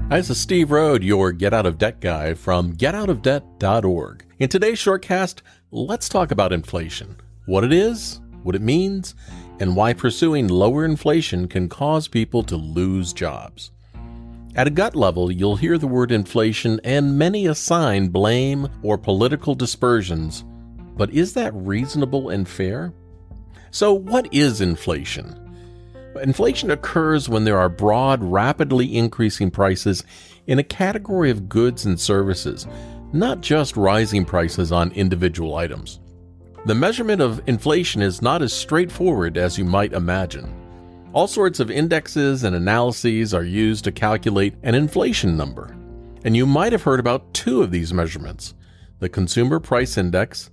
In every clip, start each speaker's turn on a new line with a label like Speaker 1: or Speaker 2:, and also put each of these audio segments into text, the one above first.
Speaker 1: Hi, this is Steve Rode, your Get Out of Debt guy from getoutofdebt.org. In today's Shortcast, let's talk about inflation, what it is, what it means, and why pursuing lower inflation can cause people to lose jobs. At a gut level, you'll hear the word inflation and many assign blame or political dispersions. But is that reasonable and fair? So what is inflation? Inflation occurs when there are broad, rapidly increasing prices in a category of goods and services, not just rising prices on individual items. The measurement of inflation is not as straightforward as you might imagine. All sorts of indexes and analyses are used to calculate an inflation number, and you might have heard about two of these measurements, the Consumer Price Index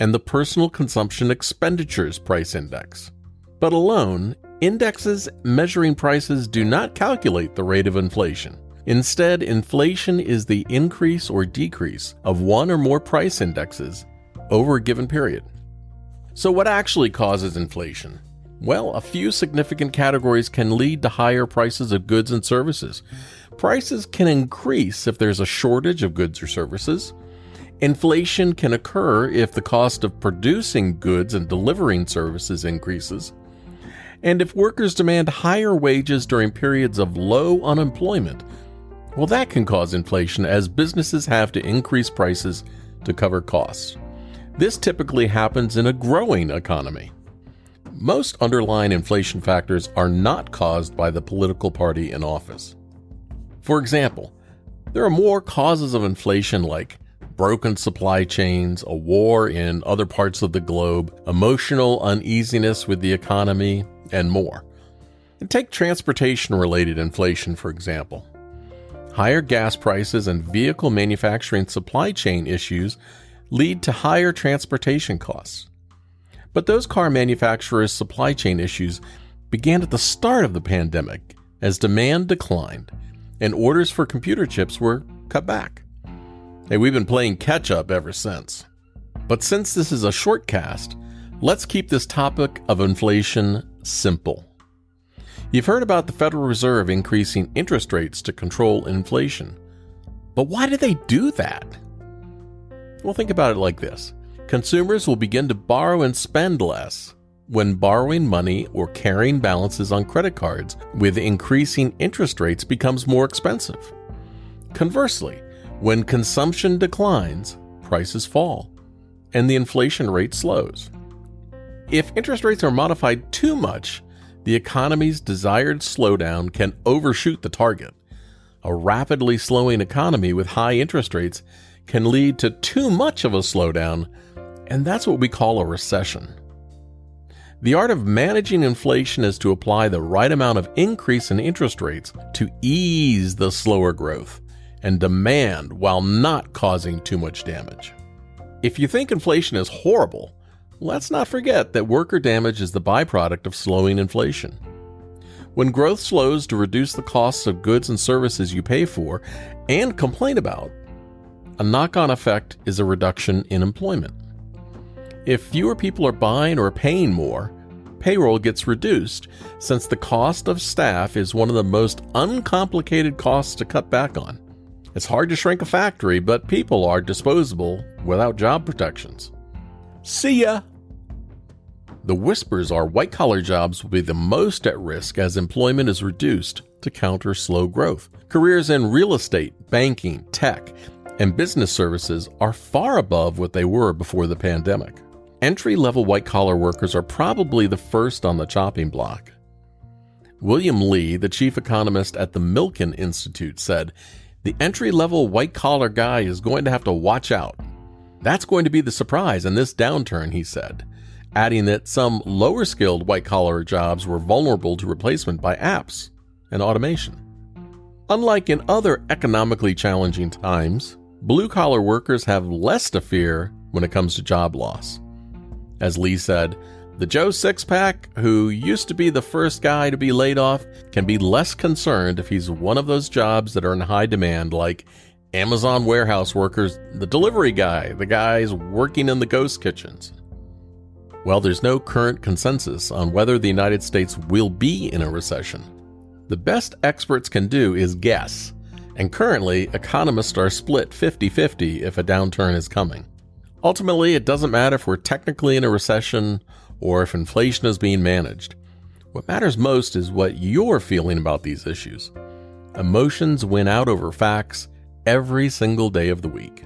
Speaker 1: and the Personal Consumption Expenditures Price Index. But alone, indexes measuring prices do not calculate the rate of inflation. Instead, inflation is the increase or decrease of one or more price indexes over a given period. So what actually causes inflation? Well, a few significant categories can lead to higher prices of goods and services. Prices can increase if there's a shortage of goods or services. Inflation can occur if the cost of producing goods and delivering services increases. And if workers demand higher wages during periods of low unemployment, well, that can cause inflation as businesses have to increase prices to cover costs. This typically happens in a growing economy. Most underlying inflation factors are not caused by the political party in office. For example, there are more causes of inflation like broken supply chains, a war in other parts of the globe, emotional uneasiness with the economy, and more. And take transportation-related inflation, for example. Higher gas prices and vehicle manufacturing supply chain issues lead to higher transportation costs. But those car manufacturers' supply chain issues began at the start of the pandemic as demand declined and orders for computer chips were cut back. Hey, we've been playing catch-up ever since. But since this is a shortcast, let's keep this topic of inflation simple. You've heard about the Federal Reserve increasing interest rates to control inflation. But why do they do that? Well, think about it like this. Consumers will begin to borrow and spend less when borrowing money or carrying balances on credit cards with increasing interest rates becomes more expensive. Conversely, when consumption declines, prices fall, and the inflation rate slows. If interest rates are modified too much, the economy's desired slowdown can overshoot the target. A rapidly slowing economy with high interest rates can lead to too much of a slowdown, and that's what we call a recession. The art of managing inflation is to apply the right amount of increase in interest rates to ease the slower growth and demand while not causing too much damage. If you think inflation is horrible, let's not forget that worker damage is the byproduct of slowing inflation. When growth slows to reduce the costs of goods and services you pay for and complain about, a knock-on effect is a reduction in employment. If fewer people are buying or paying more, payroll gets reduced since the cost of staff is one of the most uncomplicated costs to cut back on. It's hard to shrink a factory, but people are disposable without job protections. See ya! The whispers are white-collar jobs will be the most at risk as employment is reduced to counter slow growth. Careers in real estate, banking, tech, and business services are far above what they were before the pandemic. Entry-level white-collar workers are probably the first on the chopping block. William Lee, the chief economist at the Milken Institute, said, "The entry-level white-collar guy is going to have to watch out. That's going to be the surprise in this downturn," he said, adding that some lower-skilled white-collar jobs were vulnerable to replacement by apps and automation. Unlike in other economically challenging times, blue-collar workers have less to fear when it comes to job loss. As Lee said, the Joe Sixpack, who used to be the first guy to be laid off, can be less concerned if he's one of those jobs that are in high demand, like Amazon warehouse workers, the delivery guy, the guys working in the ghost kitchens. Well, there's no current consensus on whether the United States will be in a recession. The best experts can do is guess, And currently, economists are split 50-50 if a downturn is coming. Ultimately, it doesn't matter if we're technically in a recession or if inflation is being managed. What matters most is what you're feeling about these issues. Emotions win out over facts every single day of the week.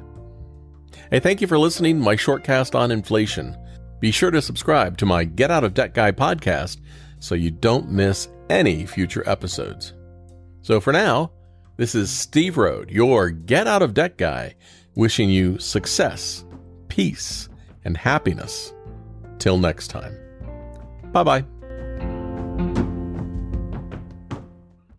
Speaker 1: Hey, thank you for listening to my shortcast on inflation. Be sure to subscribe to my Get Out of Debt Guy podcast so you don't miss any future episodes. So for now, this is Steve Rode, your Get Out of Debt Guy, wishing you success, peace, and happiness. Till next time. Bye-bye.